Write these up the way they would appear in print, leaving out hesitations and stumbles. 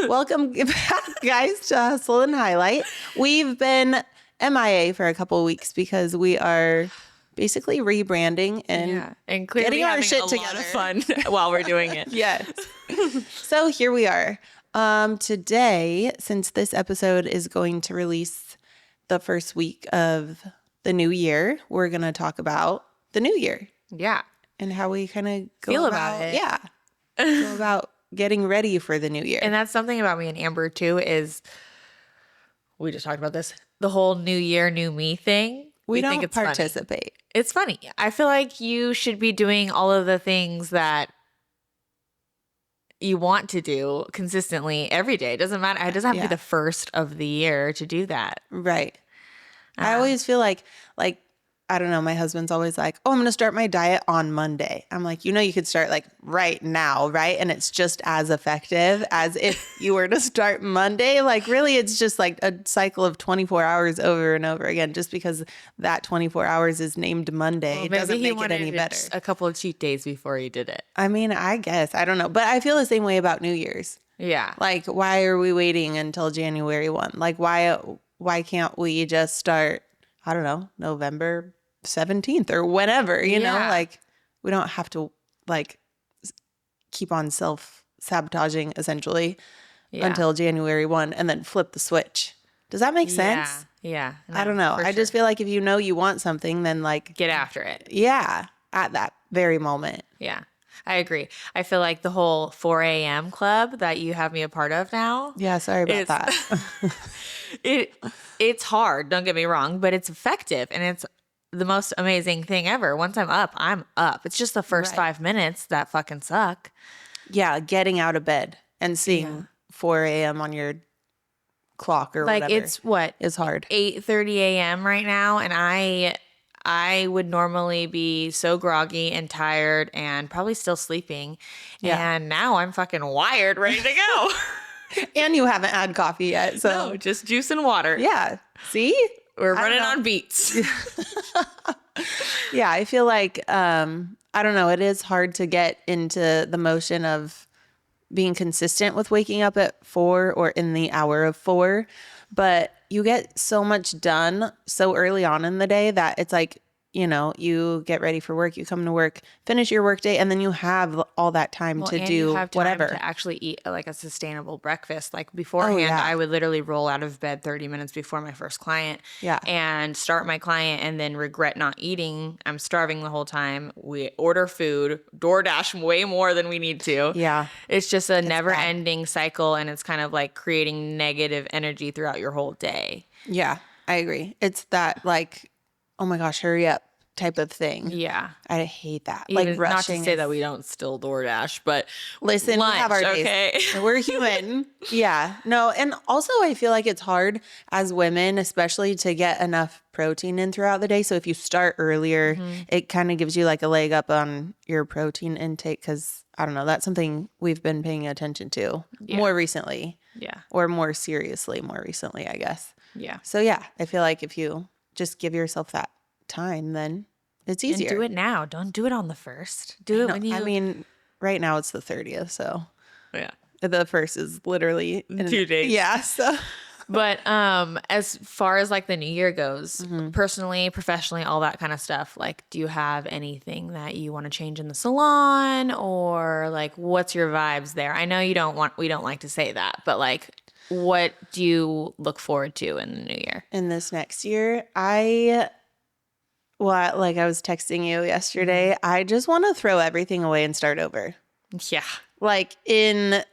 Welcome back, guys, to Hustle and Highlight. We've been MIA for a couple of weeks because we are basically rebranding and clearly getting our having shit a together. lot of fun while we're doing it. Yes. So here we are. Today, since this episode is going to release the first week of the new year, we're going to talk about the new year. Yeah. And how we kind of Feel about it. Yeah. Go about getting ready for the new year. And that's something about me and Amber too, is we just talked about this, the whole new year, new me thing. We don't think it's participate. Funny. It's funny. I feel like you should be doing all of the things that you want to do consistently every day. It doesn't matter. It doesn't have to be the first of the year to do that. Right. I always feel like, I don't know, my husband's always like, oh, I'm going to start my diet on Monday. I'm like, you could start like right now, right? And it's just as effective as if you were to start Monday. Like really, it's just like a cycle of 24 hours over and over again, just because that 24 hours is named Monday. Well, it doesn't make it any better. A couple of cheat days before you did it. I mean, I guess, I don't know. But I feel the same way about New Year's. Yeah. Like, why are we waiting until January 1? Like, why can't we just start, I don't know, November 17th or whenever, you know, like we don't have to like keep on self-sabotaging essentially until January 1 and then flip the switch. Does that make sense? Yeah. No, I don't know. I just feel like if you want something, then like get after it. Yeah. At that very moment. Yeah. I agree. I feel like the whole 4 a.m. club that you have me a part of now. Yeah. Sorry about that. It's hard. Don't get me wrong, but it's effective and it's the most amazing thing ever. Once I'm up, I'm up. It's just the first 5 minutes that fucking suck. Yeah. Getting out of bed and seeing 4 a.m. on your clock or like whatever. It's what is hard. 8:30 a.m. right now. And I would normally be so groggy and tired and probably still sleeping. Yeah. And now I'm fucking wired, ready to go. And you haven't had coffee yet. So no, just juice and water. Yeah. See? We're running on beats. Yeah. I feel like, I don't know. It is hard to get into the motion of being consistent with waking up at 4 or in the hour of 4. But you get so much done so early on in the day that it's like, you get ready for work, you come to work, finish your work day, and then you have all that time to do you have time whatever. To actually eat like a sustainable breakfast. Like beforehand, I would literally roll out of bed 30 minutes before my first client and start my client and then regret not eating. I'm starving the whole time. We order food, DoorDash way more than we need to. Yeah. It's just a never-ending cycle, and it's kind of like creating negative energy throughout your whole day. Yeah, I agree. It's that like, oh my gosh, hurry up type of thing. Yeah. I hate that. Even, like rushing. Not to say that we don't still DoorDash, but listen, lunch, we have our days. Okay? We're human. Yeah. No, and also I feel like it's hard as women, especially to get enough protein in throughout the day. So if you start earlier, it kind of gives you like a leg up on your protein intake because, I don't know, that's something we've been paying attention to more recently. Yeah. Or more seriously more recently, I guess. Yeah. So yeah, I feel like if you just give yourself that time, then it's easier. And do it now. Don't do it on the 1st. Do it when you... I mean, right now it's the 30th, so... Yeah. The 1st is literally... 2 days. Yeah, so... But as far as like the new year goes, personally, professionally, all that kind of stuff, like do you have anything that you want to change in the salon or like what's your vibes there? I know we don't like to say that, but like what do you look forward to in the new year? In this next year, I was texting you yesterday, I just want to throw everything away and start over. Yeah. Like in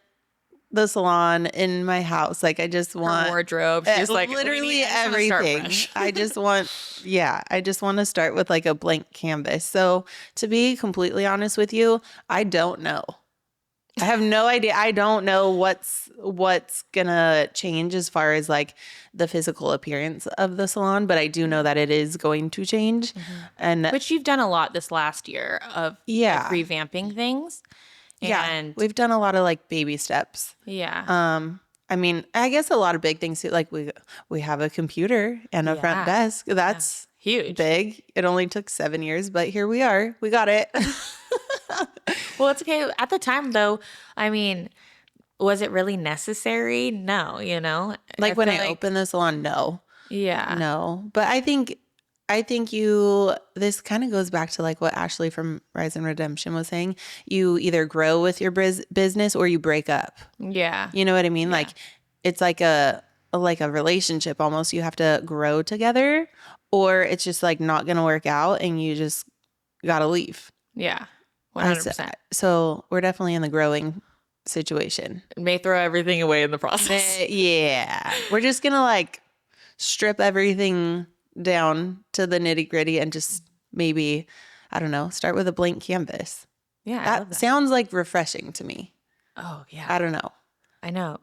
the salon, in my house. Like I just want her wardrobe. She's like literally everything. I just want to start with like a blank canvas. So to be completely honest with you, I don't know. I have no idea. I don't know what's gonna change as far as like the physical appearance of the salon, but I do know that it is going to change. But you've done a lot this last year of like, revamping things. And we've done a lot of like baby steps. Yeah. I mean, I guess a lot of big things too. Like we have a computer and a front desk. That's huge. Big. It only took 7 years, but here we are. We got it. Well, it's okay. At the time though, I mean, was it really necessary? No, I Like when feel I like, opened the salon, no. yeah, No. But I think this kind of goes back to like what Ashley from Rise and Redemption was saying. You either grow with your business or you break up. yeah, You know what I mean? yeah, Like it's like a relationship almost. You have to grow together or it's just like not going to work out and you just got to leave. yeah, I s- 100%. so we're definitely in the growing situation. May throw everything away in the process. Yeah. We're just going to like strip everything down to the nitty gritty and just maybe, I don't know, start with a blank canvas. Yeah, I love That that. sounds like refreshing to me. Oh, yeah. I don't know. I know.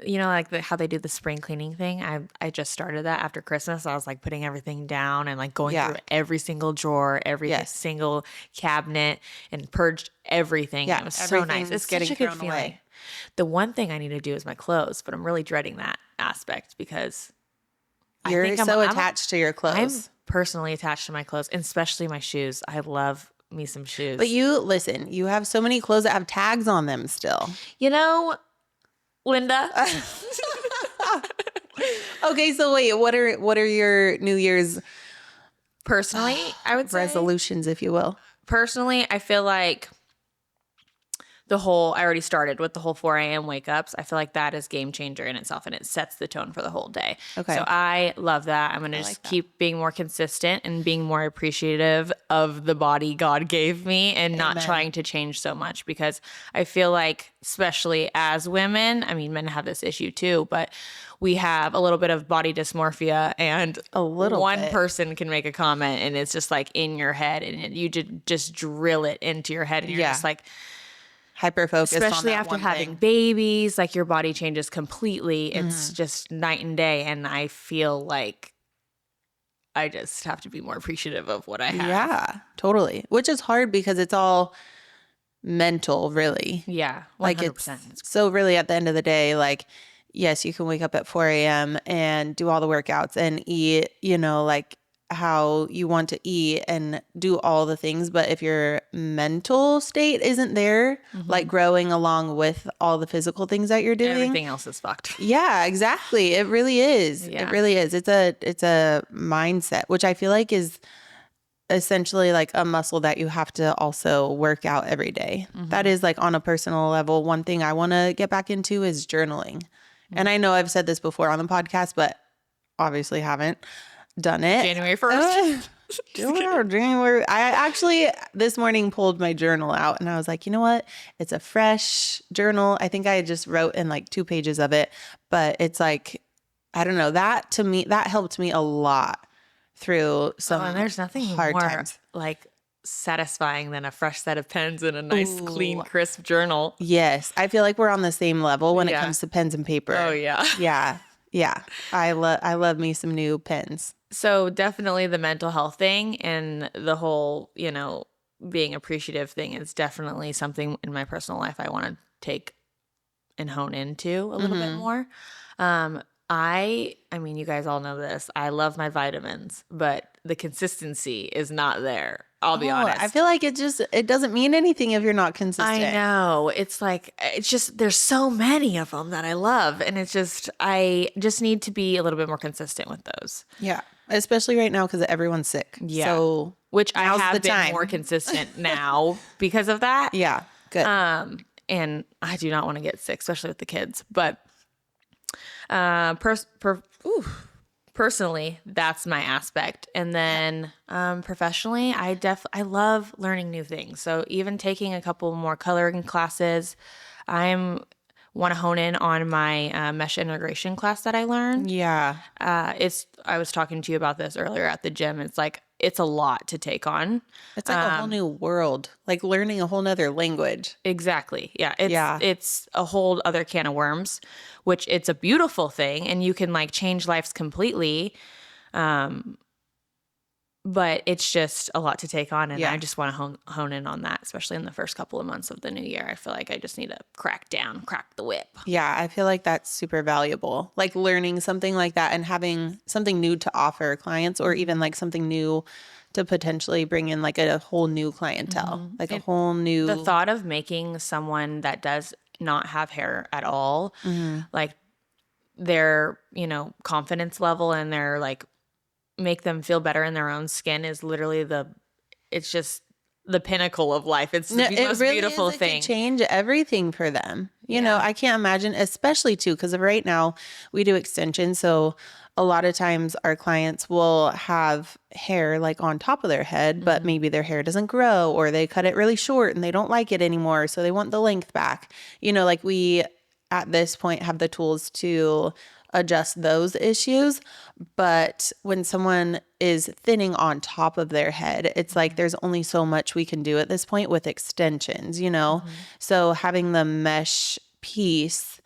Like how they do the spring cleaning thing. I just started that after Christmas. I was like putting everything down and like going Yeah. through every single drawer, every Yes. single cabinet, and purged everything. Yeah. And it was so nice. Everything's It's such getting a good thrown feeling. away. The one thing I need to do is my clothes, but I'm really dreading that aspect because I You're think so attached to your I'm clothes. personally attached to my clothes, and especially my shoes. I love me some But shoes. you have so many clothes that have tags on them still. Linda, Okay, so wait, what are your New Year's personally, I would say resolutions, if you will? personally, I feel like I already started with the whole 4 a.m. wake ups. I feel like that is game changer in itself and it sets the tone for the whole day. Okay. So I love that. I'm going to I just like that. keep being more consistent and being more appreciative of the body God gave me and not Amen. trying to change so much because I feel like, especially as women, I mean, men have this issue too, but we have a little bit of body dysmorphia and A little one bit. person can make a comment and it's just like in your head and you just drill it into your head and you're Yeah. just like, Hyper focused on especially that after one having thing. babies, like your body changes completely. It's just night and day. And I feel like I just have to be more appreciative of what I have. Yeah, totally. Which is hard because it's all mental, really. Yeah, 100%. Like it's so really at the end of the day, like, yes, you can wake up at 4 a.m. and do all the workouts and eat, like how you want to eat and do all the things. But if your mental state isn't there, like growing along with all the physical things that you're doing, Everything else is fucked. yeah, exactly. It really is. Yeah. It really is. It's a mindset, which I feel like is essentially like a muscle that you have to also work out every day. That is like on a personal level. One thing I want to get back into is journaling. And I know I've said this before on the podcast, but obviously haven't done it. January 1st. January. I actually this morning pulled my journal out and I was like, you know what? It's a fresh journal. I think I just wrote in like 2 pages of it, but it's like, I don't know, that to me, that helped me a lot through some And there's nothing hard more times. like satisfying than a fresh set of pens and a nice, clean, crisp journal. Yes. I feel like we're on the same level when it Yeah. comes to pens and paper. Oh, yeah. Yeah. Yeah. I love me some new pens. So definitely the mental health thing and the whole, being appreciative thing is definitely something in my personal life I want to take and hone into a little bit more. I mean, you guys all know this. I love my vitamins, but the consistency is not there. I'll be honest. I feel like it doesn't mean anything if you're not consistent. I know. It's just, there's so many of them that I love. And I just need to be a little bit more consistent with those. Yeah. Especially right now because everyone's sick. Yeah. So Which I now's have the been time. more consistent now because of that. Yeah. Good. And I do not want to get sick, especially with the kids. But personally, that's my aspect. And then professionally, I love learning new things. So even taking a couple more coloring classes, want to hone in on my mesh integration class that I learned. yeah. I was talking to you about this earlier at the gym. It's a lot to take on. It's like a whole new world, like learning a whole nother language. Exactly. Yeah. Yeah. It's a whole other can of worms, which it's a beautiful thing and you can like change lives completely. But it's just a lot to take on. And Yeah. I just want to hone in on that, especially in the first couple of months of the new year. I feel like I just need to crack the whip. Yeah, I feel like that's super valuable. Like learning something like that and having something new to offer clients or even like something new to potentially bring in like a whole new clientele, like a whole new. The thought of making someone that does not have hair at all, like their, confidence level and their like make them feel better in their own skin is literally it's just the pinnacle of life. It's the No, it most really beautiful is. It thing. could change everything for them. Yeah. I can't imagine, especially too, because right now we do extensions. So a lot of times our clients will have hair like on top of their head, but maybe their hair doesn't grow or they cut it really short and they don't like it anymore. So they want the length back. Like we at this point have the tools to adjust those issues. But when someone is thinning on top of their head, it's like there's only so much we can do at this point with extensions. So having the mesh piece,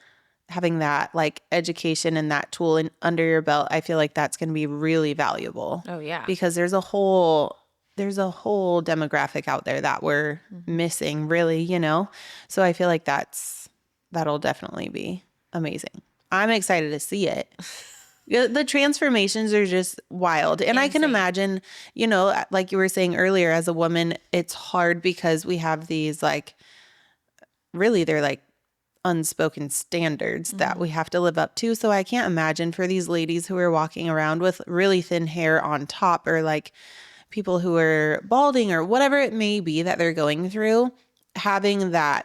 having that like education and that tool under your belt, I feel like that's going to be really valuable. Oh yeah. Because there's a whole demographic out there that we're missing really. So I feel like that'll definitely be amazing. I'm excited to see it. The transformations are just wild. And I can imagine, like you were saying earlier, as a woman, it's hard because we have these like, really, they're like unspoken standards that we have to live up to. So I can't imagine for these ladies who are walking around with really thin hair on top, or like people who are balding or whatever it may be that they're going through, having that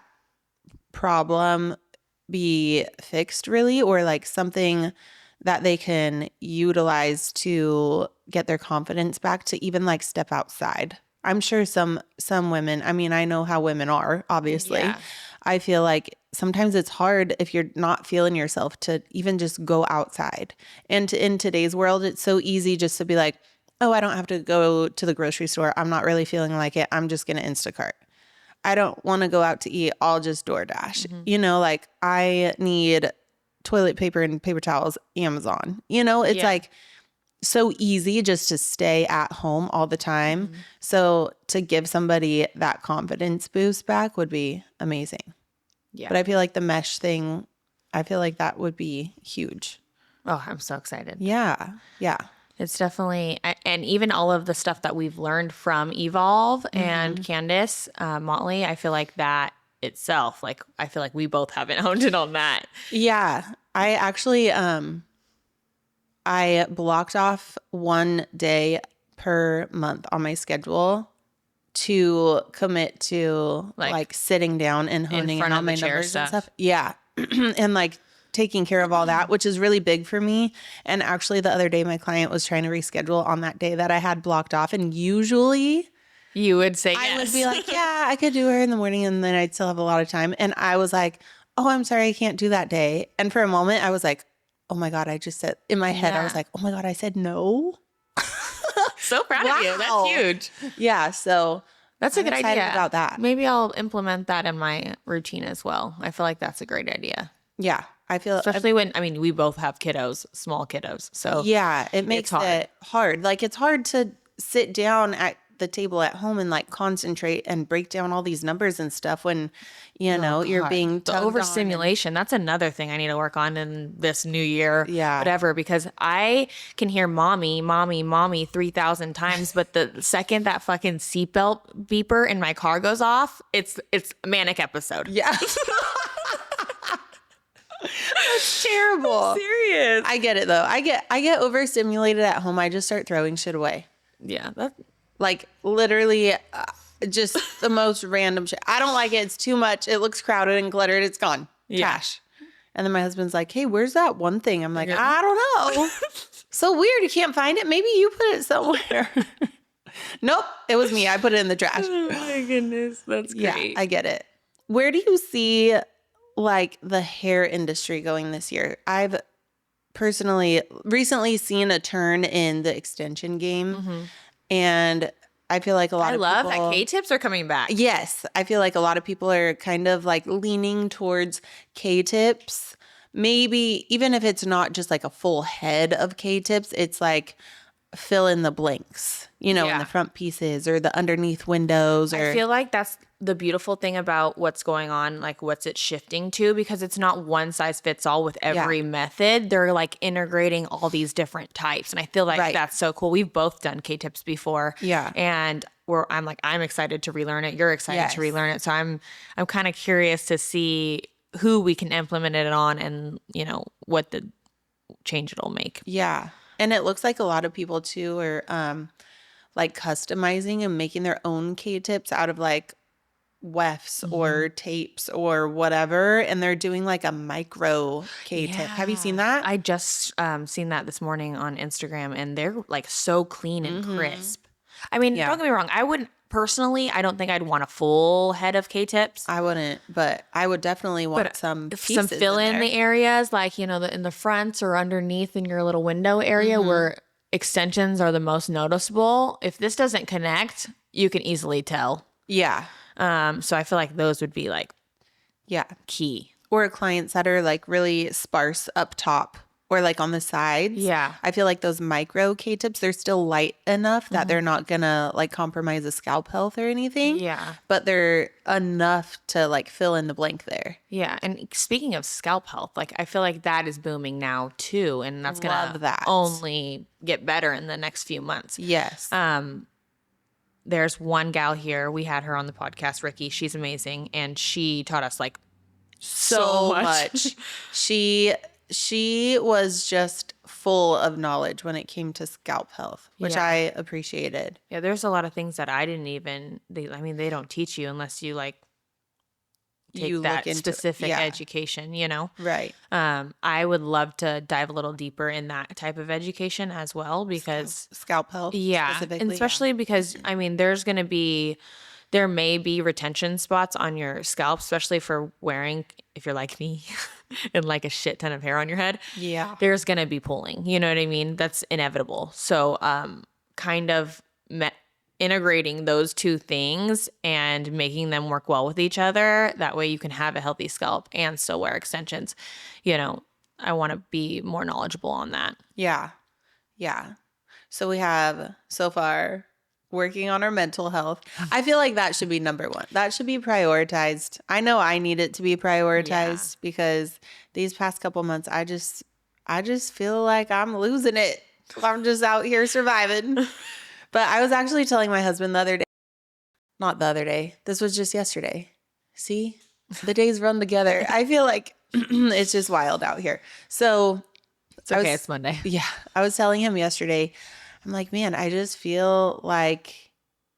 problem be fixed really, or like something that they can utilize to get their confidence back to even like step outside. I'm sure some women, I mean, I know how women are, obviously. Yeah. I feel like sometimes it's hard if you're not feeling yourself to even just go outside. And in today's world, it's so easy just to be like, oh, I don't have to go to the grocery store. I'm not really feeling like it. I'm just going to Instacart. I don't want to go out to eat. I'll just DoorDash. Like I need toilet paper and paper towels, Amazon. It's like so easy just to stay at home all the time. So to give somebody that confidence boost back would be amazing. Yeah. But I feel like the mesh thing, I feel like that would be huge. Oh, I'm so excited. Yeah. Yeah. It's definitely, and even all of the stuff that we've learned from Evolve and Candace Motley, I feel like that itself, like, I feel like we both haven't honed in on that. Yeah. I actually, I blocked off one day per month on my schedule to commit to like sitting down and honing in on my numbers and stuff. Yeah. And like taking care of all that, which is really big for me. And actually the other day my client was trying to reschedule on that day that I had blocked off. And usually you would say I yes. would be like, yeah, I could do her in the morning and then I'd still have a lot of time. And I was like, oh, I'm sorry, I can't do that day. And for a moment I was like, oh my God, I just said in my head, I was like, oh my God, I said no. So proud of you. That's huge. Yeah. So that's a good idea about that. Maybe I'll implement that in my routine as well. I feel like that's a great idea. Yeah. I feel especially when, I mean, we both have kiddos, small kiddos. So yeah, it makes it hard. Like it's hard to sit down at the table at home and like concentrate and break down all these numbers and stuff when, you're being the overstimulation. That's another thing I need to work on in this new year. Yeah. Whatever, because I can hear mommy, mommy, mommy 3,000 times. But the second that fucking seatbelt beeper in my car goes off, it's a manic episode. Yeah. That's terrible. Serious. I get it though. I get overstimulated at home. I just start throwing shit away. Yeah. That's like literally just the most random shit. I don't like it. It's too much. It looks crowded and cluttered. It's gone. Trash. And then my husband's like, hey, where's that one thing? I'm like, I don't know. So weird. You can't find it. Maybe you put it somewhere. Nope. It was me. I put it in the trash. Oh my goodness. That's great. Yeah, I get it. Where do you see like the hair industry going this year? I've personally recently seen a turn in the extension game. And I feel like a lot of people... I love that K-tips are coming back. Yes. I feel like a lot of people are kind of like leaning towards K-tips. Maybe even if it's not just like a full head of K-tips, it's like fill in the blanks, in the front pieces or the underneath windows. Or I feel like that's the beautiful thing about what's going on, like what's it shifting to, because it's not one size fits all with every method. They're like integrating all these different types. And I feel like that's so cool. We've both done K-tips before. Yeah. And I'm excited to relearn it. You're excited to relearn it. So I'm kind of curious to see who we can implement it on and, what the change it'll make. Yeah. And it looks like a lot of people too are like customizing and making their own K-tips out of like wefts or tapes or whatever, and they're doing like a micro K-tip. Have you seen that? I just seen that this morning on Instagram, and they're like so clean and crisp. I mean, Yeah. don't get me wrong. I wouldn't personally, I don't think I'd want a full head of K-tips. I wouldn't, but I would definitely want some If pieces some fill in there. the areas, like, in the fronts or underneath in your little window area where extensions are the most noticeable. If this doesn't connect, you can easily tell. Yeah. So I feel like those would be like Yeah. key. Or clients that are like really sparse up top or like on the sides. Yeah. I feel like those micro K-tips, they're still light enough that they're not gonna like compromise the scalp health or anything. Yeah. But they're enough to like fill in the blank there. Yeah. And speaking of scalp health, like I feel like that is booming now too. And that's going Love to that. only get better in the next few months. Yes. There's one gal here. We had her on the podcast, Ricky. She's amazing. And she taught us like so much. She was just full of knowledge when it came to scalp health, which Yeah. I appreciated. Yeah, there's a lot of things that I didn't even, they don't teach you unless you like take You that look into specific yeah. education, Right. I would love to dive a little deeper in that type of education as well because Scalp health. yeah, Specifically. and especially because I mean there may be retention spots on your scalp, especially for wearing, if you're like me and like a shit ton of hair on your head. Yeah. There's going to be pulling, you know what I mean? That's inevitable. So kind of integrating those two things and making them work well with each other. That way you can have a healthy scalp and still wear extensions. I want to be more knowledgeable on that. Yeah. Yeah. So we have so far working on our mental health. I feel like that should be number one. That should be prioritized. I know I need it to be prioritized because these past couple months I just feel like I'm losing it. I'm just out here surviving. But I was actually telling my husband the other day, not the other day, this was just yesterday. See, the days run together. I feel like it's just wild out here. So It's okay. It's Monday. Yeah. I was telling him yesterday, I'm like, man, I just feel like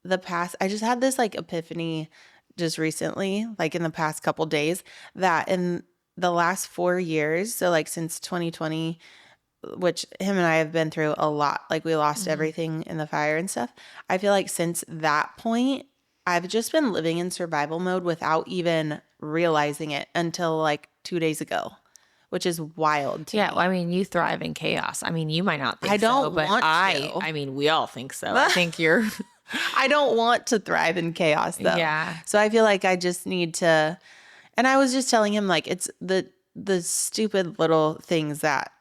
I just had this like epiphany just recently, like in the past couple days, that in the last 4 years, so like since 2020, which him and I have been through a lot, like we lost everything in the fire and stuff. I feel like since that point, I've just been living in survival mode without even realizing it until like 2 days ago, which is wild to me. Well, I mean, you thrive in chaos. I mean, you might not think I don't so, but want to. I mean, we all think so. I think you're I don't want to thrive in chaos though. Yeah. So I feel like I just need to, and I was just telling him like it's the stupid little things that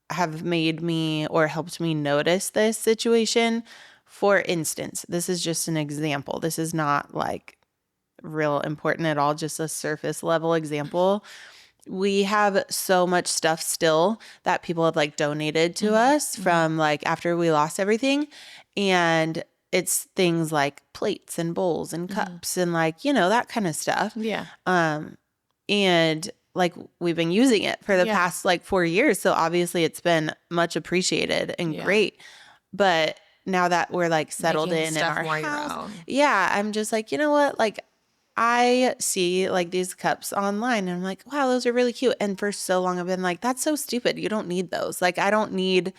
have made me or helped me notice this situation. For instance, this is just an example. This is not like real important at all, just a surface level example. We have so much stuff still that people have like donated to us from like after we lost everything. And it's things like plates and bowls and cups and like, that kind of stuff. yeah. And like we've been using it for the past like 4 years. So obviously it's been much appreciated and great. But now that we're like settled Making in stuff our more your house, own. I'm just like, you know what? Like I see like these cups online and I'm like, wow, those are really cute. And for so long I've been like, that's so stupid. You don't need those. Like I don't need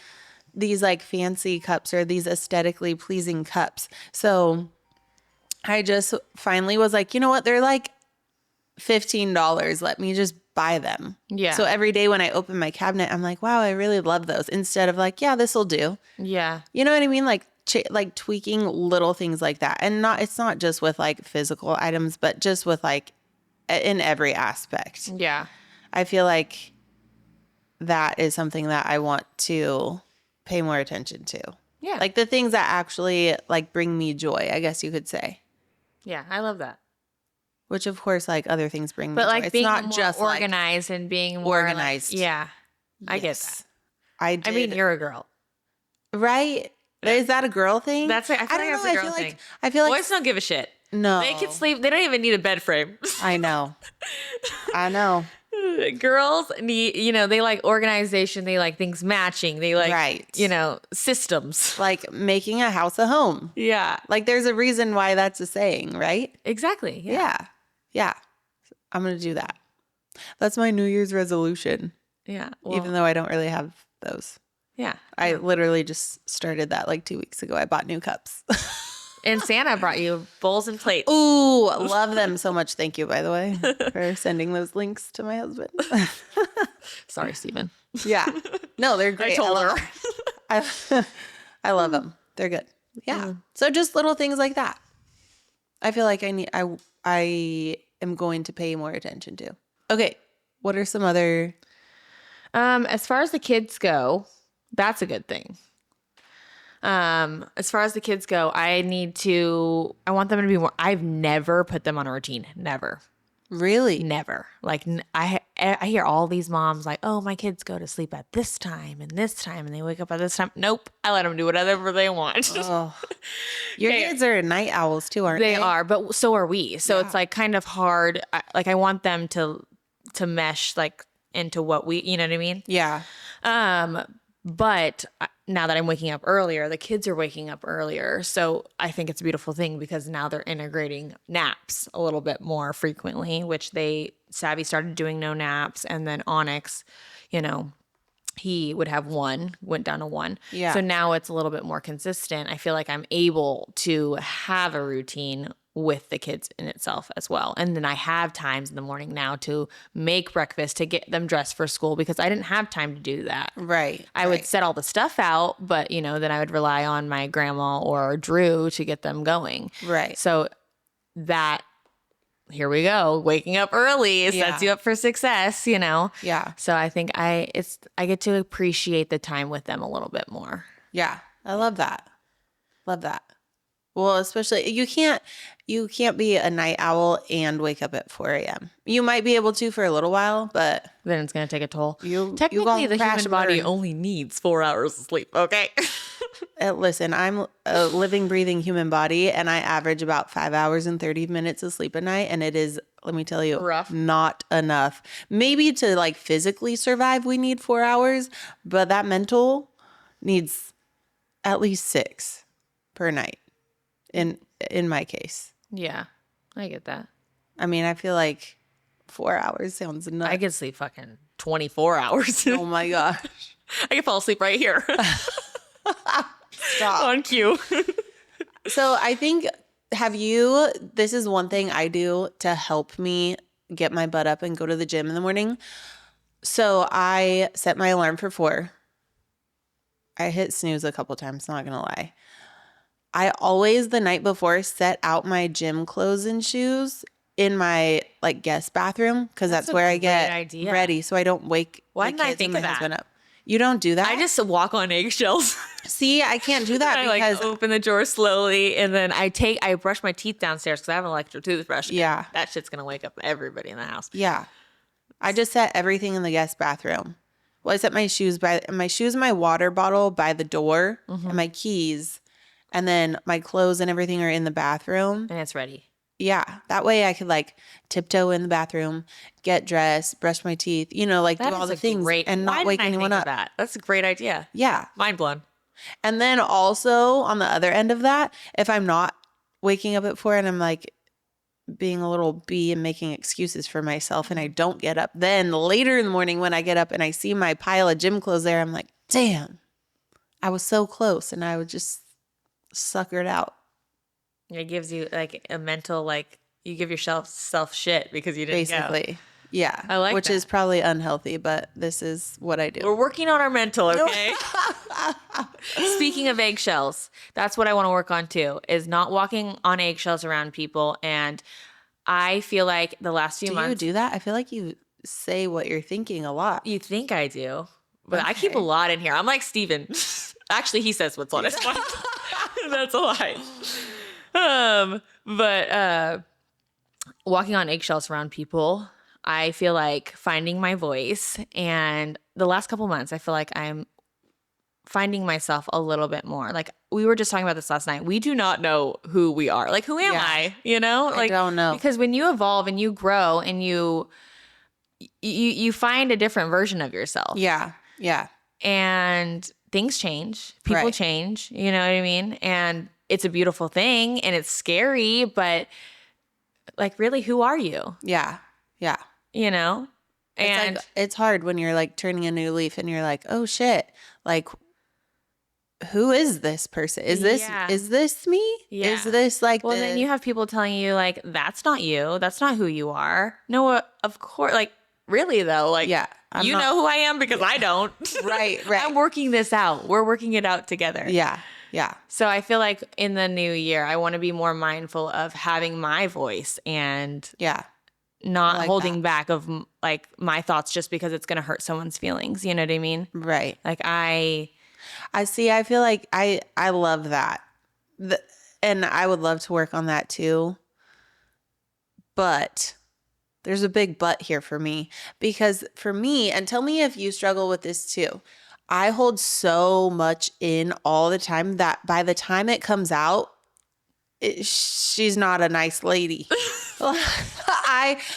these like fancy cups or these aesthetically pleasing cups. So I just finally was like, you know what? They're like $15. Let me just buy them. Yeah. So every day when I open my cabinet, I'm like, wow, I really love those. Instead of like, yeah, this will do. Yeah. You know what I mean? Like like tweaking little things like that. And it's not just with like physical items, but just with like in every aspect. Yeah. I feel like that is something that I want to pay more attention to. Yeah. Like the things that actually like bring me joy, I guess you could say. Yeah. I love that. Which of course like other things bring me But joy. like It's being not more just organized and being more organized. yeah. I get Yes. that. I did. I mean, you're a girl. Right? Is that a girl thing? That's I feel like that's a girl thing. I feel like Boys don't give a shit. no. They can sleep. They don't even need a bed frame. I know. I know. Girls need, they like organization. They like things matching. They like, Right. Systems. Like making a house a home. Yeah. Like there's a reason why that's a saying, right? Exactly. Yeah. Yeah. Yeah. I'm going to do that. That's my New Year's resolution, Yeah. even though I don't really have those. Yeah. I literally just started that like 2 weeks ago. I bought new cups. And Santa brought you bowls and plates. Ooh, love them so much. Thank you, by the way, for sending those links to my husband. Sorry, Steven. Yeah. No, they're great. I told her. I love them. They're good. Yeah. So just little things like that. I feel like I am going to pay more attention to. Okay. What are some other? As far as the kids go, that's a good thing. As far as the kids go, I want them to be more, I've never put them on a routine. Never. Really? Never. Like I hear all these moms like, oh, my kids go to sleep at this time and they wake up at this time. Nope. I let them do whatever they want. Oh. Your kids are night owls too, aren't they? They are, but so are we. So it's like kind of hard. I want them to mesh like into what we, you know what I mean? Yeah. But now that I'm waking up earlier, the kids are waking up earlier. So I think it's a beautiful thing because now they're integrating naps a little bit more frequently, which Savvy started doing no naps. And then Onyx, he would have one, went down to one. Yeah. So now it's a little bit more consistent. I feel like I'm able to have a routine with the kids in itself as well. And then I have times in the morning now to make breakfast to get them dressed for school because I didn't have time to do that. Right. I would set all the stuff out, but then I would rely on my grandma or Drew to get them going. Right. So here we go. Waking up early sets you up for success, Yeah. So I think I get to appreciate the time with them a little bit more. Yeah. I love that. Love that. Well, especially you can't be a night owl and wake up at 4 a.m. You might be able to for a little while, but then it's going to take a toll. Technically, the human body only needs 4 hours of sleep. Okay. Listen, I'm a living, breathing human body, and I average about 5 hours and 30 minutes of sleep a night, and it is, let me tell you, rough. Not enough. Maybe to like physically survive, we need 4 hours, but that mental needs at least 6 per night. In my case. Yeah, I get that. I mean, I feel like 4 hours sounds nuts. I could sleep fucking 24 hours. Oh my gosh. I could fall asleep right here. Stop. On cue. So I think, this is one thing I do to help me get my butt up and go to the gym in the morning. So I set my alarm for 4. I hit snooze a couple times, not going to lie. I always the night before set out my gym clothes and shoes in my like guest bathroom because that's where I get ready so I don't wake Why the didn't I kids think and my of that? husband up. You don't do that? I just walk on eggshells. See, I can't do that I because like open the drawer slowly and then I brush my teeth downstairs because I have an electric toothbrush. Yeah. That shit's gonna wake up everybody in the house. Yeah. I just set everything in the guest bathroom. Well, I set my shoes and my water bottle by the door and my keys. And then my clothes and everything are in the bathroom. And it's ready. Yeah. That way I could like tiptoe in the bathroom, get dressed, brush my teeth, like do all the things and not wake anyone up. That's a great idea. Yeah. Mind blown. And then also on the other end of that, if I'm not waking up at 4 and I'm like being a little bee and making excuses for myself and I don't get up, then later in the morning when I get up and I see my pile of gym clothes there, I'm like, damn, I was so close and I would just suckered out. It gives you like a mental, like you give yourself shit because you didn't basically go. Yeah, I like which that. is probably unhealthy, but this is what I do. We're working on our mental, okay? Speaking of eggshells, that's what I want to work on too, is not walking on eggshells around people. And I feel like the last few months. Do you do that? I feel like you say what you're thinking a lot. You think I do, but I keep a lot in here. I'm like Steven. Actually, he says what's on his mind. That's a lie. But walking on eggshells around people, I feel like finding my voice. And the last couple months, I feel like I'm finding myself a little bit more. Like we were just talking about this last night. We do not know who we are. Like, who am I? Like, I don't know. Because when you evolve and you grow and you you find a different version of yourself. Yeah. Yeah. And things change, people Right. change, you know what I mean? And it's a beautiful thing and it's scary, but like, really, who are you? Yeah. Yeah. You know? It's like, And it's hard when you're like turning a new leaf and you're like, oh shit, like, who is this person? yeah. Is this me? Is Yeah. this like Well, then you have people telling you, like, that's not you. That's not who you are. No, of course. Like, really, though, like, yeah, I'm you not, know who I am because I don't. right, I'm right. working this out. We're working it out together. Yeah. Yeah. So I feel like in the new year, I want to be more mindful of having my voice and Yeah. I not like that. holding back of like my thoughts just because it's going to hurt someone's feelings. You know what I mean? Right. Like I see. I feel like I love that. And I would love to work on that too. But there's a big but here for me because for me, and tell me if you struggle with this too. I hold so much in all the time that by the time it comes out, she's not a nice lady.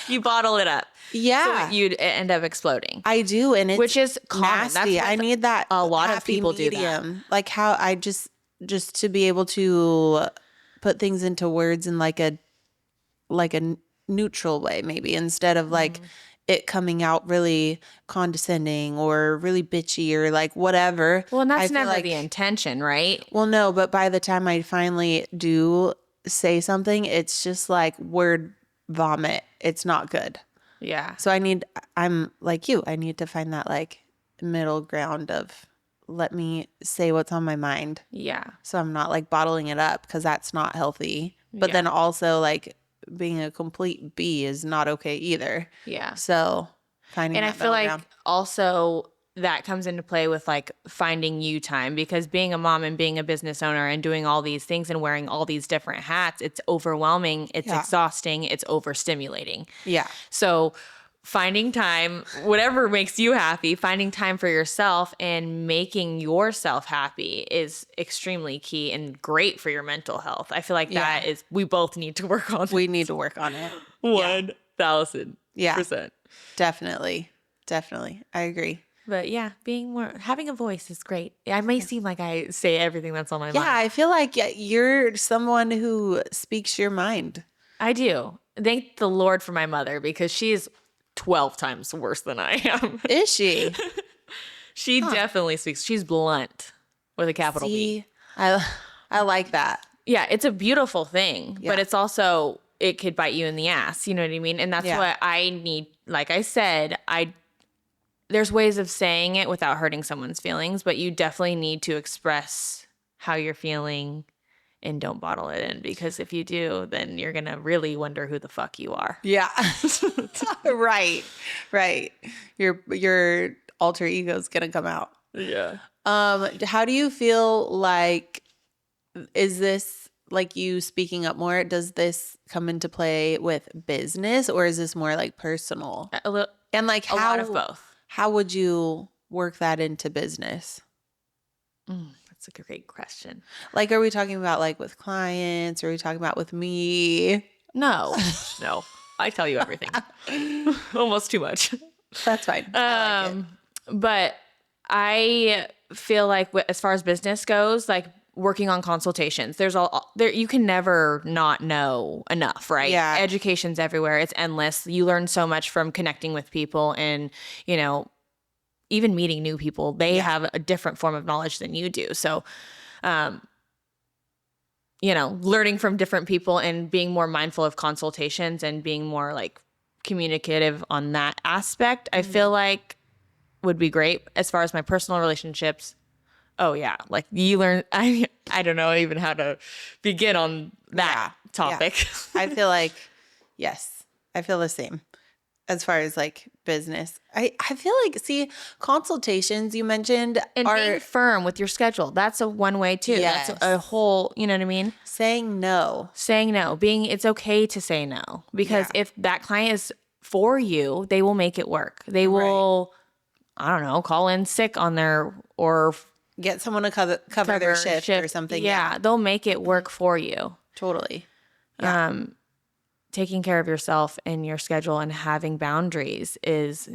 you bottle it up. Yeah. So you'd end up exploding. I do, and it's which is common. nasty. That's I need that a lot of happy people medium. do that. Like how I just to be able to put things into words in like a neutral way, maybe instead of like it coming out really condescending or really bitchy or like whatever. Well, and I that's feel never like, the intention, right? well, no, but by the time I finally do say something, it's just like word vomit. It's not good. Yeah. So I'm like you, I need to find that like middle ground of let me say what's on my mind. Yeah. So I'm not like bottling it up because that's not healthy. But Yeah. then also like being a complete bee is not okay either. Yeah. So finding And I that feel middle like ground. also that comes into play with like finding you time because being a mom and being a business owner and doing all these things and wearing all these different hats, it's overwhelming, it's Yeah. exhausting, it's overstimulating. Yeah. So finding time, whatever makes you happy, finding time for yourself and making yourself happy is extremely key and great for your mental health. I feel like Yeah. that is, we both need to work on We need to work on it. 1000%. Yeah. Definitely. Definitely. I agree. But yeah, having a voice is great. I may seem like I say everything that's on my Yeah, mind. I feel like you're someone who speaks your mind. I do. Thank the Lord for my mother because she's 12 times worse than I am. Is she? She definitely speaks. She's blunt with a capital B. See, I like that. Yeah, it's a beautiful thing, Yeah. but it's also, it could bite you in the ass. You know what I mean? And that's Yeah. what I need. Like I said, there's ways of saying it without hurting someone's feelings, but you definitely need to express how you're feeling and don't bottle it in because if you do, then you're going to really wonder who the fuck you are. Yeah. Right. Right. Your alter ego's gonna come out. Yeah. How do you feel like is this like you speaking up more? Does this come into play with business or is this more like personal? And like A lot of both. How would you work that into business? That's a great question. Like, are we talking about like with clients? Or are we talking about with me? No. No. I tell you everything. Almost too much. That's fine. I like it. But I feel like as far as business goes, like working on consultations, you can never not know enough, right? Yeah. Education's everywhere. It's endless. You learn so much from connecting with people and, even meeting new people. They have a different form of knowledge than you do. So, learning from different people and being more mindful of consultations and being more like communicative on that aspect, I feel like would be great. As far as my personal relationships, oh yeah, like you learn. I don't know even how to begin on that topic. Yeah. I feel like yes, I feel the same. As far as like business, I feel like consultations you mentioned And being firm with your schedule. That's one way too. Yes. That's a whole, you know what I mean? saying no. Saying no, it's okay to say no because if that client is for you, they will make it work. They will, I don't know, call in sick on or Get someone to cover their shift or something. Yeah, they'll make it work for you. Totally. taking care of yourself and your schedule and having boundaries is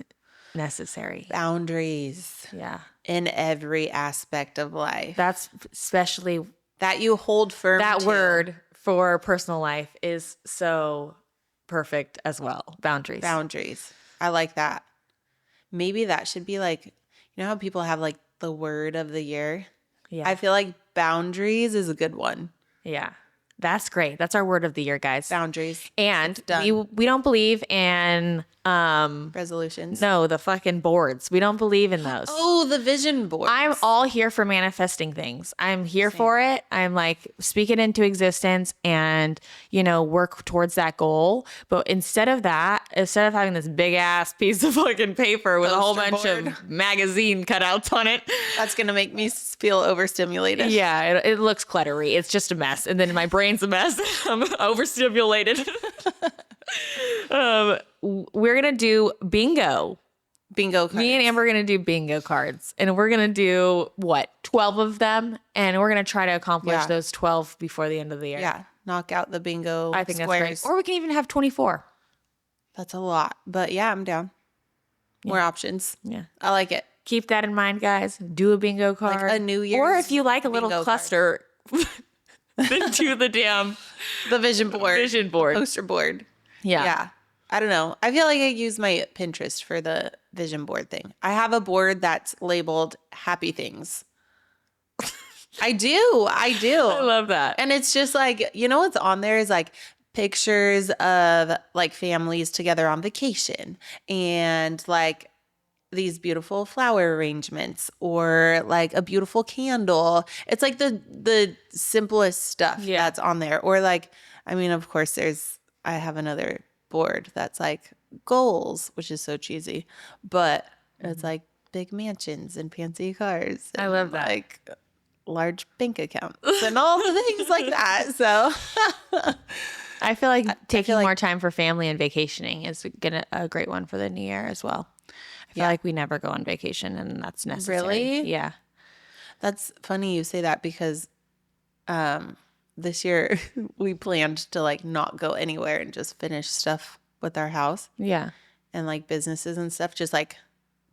necessary. Boundaries Yeah. in every aspect of life That's especially that you hold firm that to. word for personal life is so perfect as well. Boundaries. Boundaries. I like that. Maybe that should be like, you know how people have like the word of the year? Yeah. I feel like boundaries is a good one. Yeah. That's great. That's our word of the year, guys. Boundaries. And Done. we don't believe in Resolutions. no, the fucking boards. We don't believe in those. Oh, the vision board. I'm all here for manifesting things. I'm here for it. I'm like, speak it into existence and, work towards that goal. But instead of that, instead of having this big ass piece of fucking paper with a whole Poster bunch board. of magazine cutouts on it. That's going to make me feel overstimulated. Yeah, it looks cluttery. It's just a mess. And then my brain's a mess. I'm overstimulated. We're going to do bingo. Bingo cards. Me and Amber are going to do bingo cards. And we're going to do, 12 of them? And we're going to try to accomplish those 12 before the end of the year. Yeah. Knock out the bingo I think squares. that's great. Or we can even have 24. That's a lot. But yeah, I'm down. More options. Yeah. I like it. Keep that in mind, guys. Do a bingo card. Like a New Year's Or if you like a little bingo cluster, then do the damn The vision board. vision board. Poster board. Yeah. Yeah. I don't know. I feel like I use my Pinterest for the vision board thing. I have a board that's labeled happy things. I do. I love that. And it's just like, what's on there is like pictures of like families together on vacation and like these beautiful flower arrangements or like a beautiful candle. It's like the simplest stuff that's on there. Or like, I mean, of course I have another board that's like goals, which is so cheesy, but it's like big mansions and fancy cars. I love that. Like large bank accounts and all the things like that. So I feel like taking more time for family and vacationing is a great one for the new year as well. I feel like we never go on vacation and that's necessary. Really? Yeah. That's funny you say that because this year we planned to like not go anywhere and just finish stuff with our house. Yeah. And like businesses and stuff, just like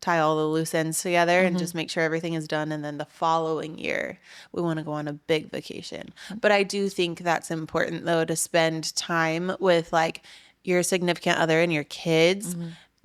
tie all the loose ends together and just make sure everything is done. And then the following year, we want to go on a big vacation. But I do think that's important though, to spend time with like your significant other and your kids,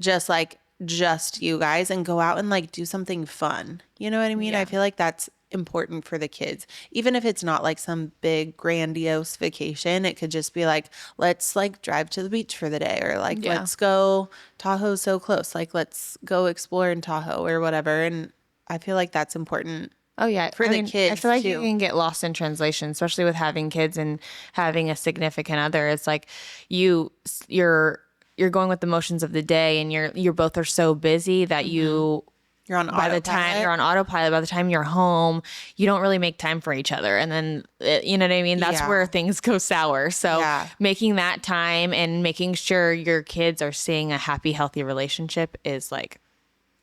just you guys, and go out and like do something fun. You know what I mean? Yeah. I feel like that's important for the kids. Even if it's not like some big grandiose vacation, it could just be like, let's like drive to the beach for the day, or like let's go, Tahoe's so close, like let's go explore in Tahoe or whatever. And I feel like that's important. Oh yeah, for the kids I feel like too. you can get lost in translation, especially with having kids and having a significant other. It's like you're going with the motions of the day, and you're both are so busy that you're on autopilot. By the time you're on autopilot, by the time you're home, you don't really make time for each other, and then you know what I mean. That's where things go sour. So making that time and making sure your kids are seeing a happy, healthy relationship is like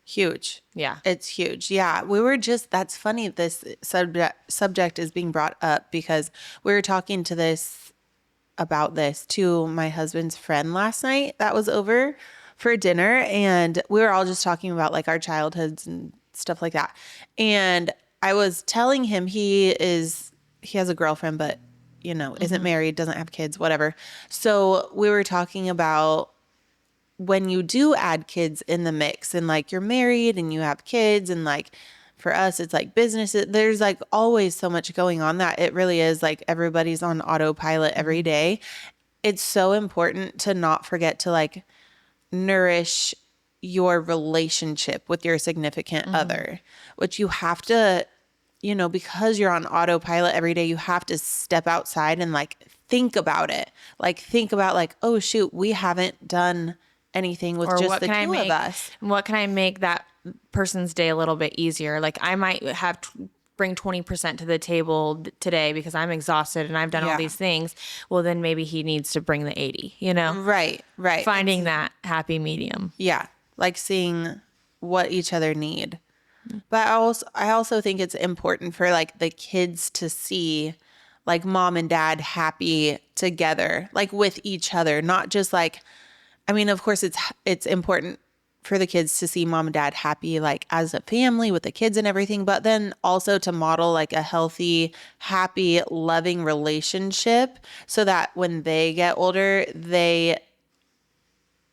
huge. Yeah. It's huge. Yeah. We were that's funny. This subject is being brought up because we were talking about this to my husband's friend last night that was over for dinner. And we were all just talking about like our childhoods and stuff like that. And I was telling him he has a girlfriend, but isn't married, doesn't have kids, whatever. So we were talking about when you do add kids in the mix and like you're married and you have kids, and like for us, it's like business. There's like always so much going on that it really is like everybody's on autopilot every day. It's so important to not forget to like nourish your relationship with your significant other, which you have to, because you're on autopilot every day, you have to step outside and like think about it. Like think about like, oh shoot, we haven't done anything with just the two of us. What can I make that person's day a little bit easier? Like I might have bring 20% to the table today because I'm exhausted and I've done all these things. Well, then maybe he needs to bring the 80, Right. Finding that happy medium. Yeah. Like seeing what each other need. But I also think it's important for like the kids to see like mom and dad happy together, like with each other, not just like, I mean, of course it's important for the kids to see mom and dad happy, like as a family with the kids and everything, but then also to model like a healthy, happy, loving relationship so that when they get older, they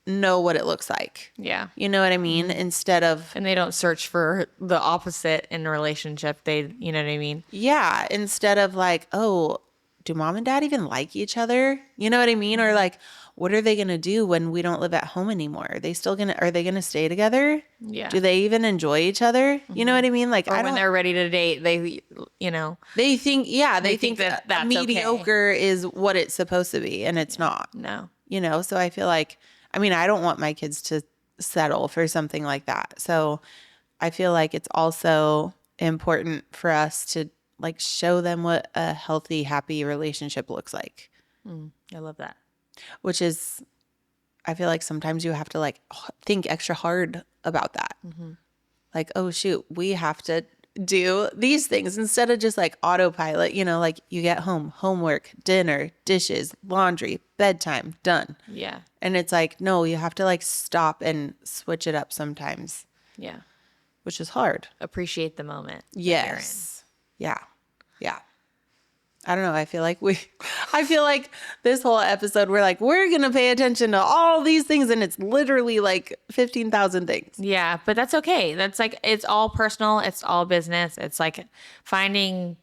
know what it looks like. Yeah. You know what I mean? Instead of, And they don't search for the opposite in a relationship. They, you know what I mean? yeah, instead of like, oh, do mom and dad even like each other? You know what I mean? Or like, what are they going to do when we don't live at home anymore? Are they still going to, are they going to stay together? Yeah. Do they even enjoy each other? You know what I mean? Like, Or I when don't, they're ready to date, they, you know, they think, yeah, they think that that that's mediocre is what it's supposed to be, and it's not, no. you know? So I feel like, I mean, I don't want my kids to settle for something like that. So I feel like it's also important for us to like show them what a healthy, happy relationship looks like, I love that. which is, I feel like sometimes you have to like think extra hard about that. Like, oh, shoot, we have to do these things instead of just like autopilot, you know, like you get home, homework, dinner, dishes, laundry, bedtime, done. Yeah. And it's like, no, you have to like stop and switch it up sometimes, Yeah. which is hard. Appreciate the moment. that Yes. Yeah. Yeah. I don't know. I feel like this whole episode, we're going to pay attention to all these things. And it's literally like 15,000 things. you're in. Yeah. But that's okay. That's like, it's all personal. It's all business. It's like finding,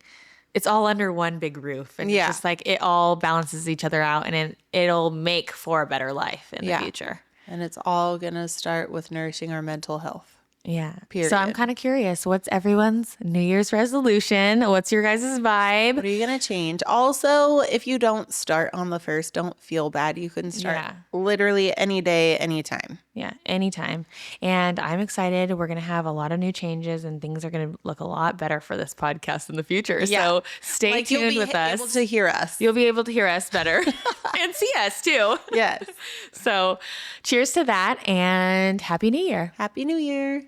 it's all under one big roof. And Yeah. it's just like it all balances each other out and it'll make for a better life in Yeah. the future. And it's all going to start with nourishing our mental health. Yeah. Period. So I'm kind of curious, what's everyone's New Year's resolution? What's your guys' vibe? What are you going to change? Also, if you don't start on the 1st, don't feel bad. You can start Yeah. literally any day, anytime. Yeah, anytime. And I'm excited. We're going to have a lot of new changes and things are going to look a lot better for this podcast in the future. Yeah. So stay Like, you'll tuned be with able us. to hear us. You'll be able to hear us better and see us too. Yes. So cheers to that and Happy New Year. Happy New Year.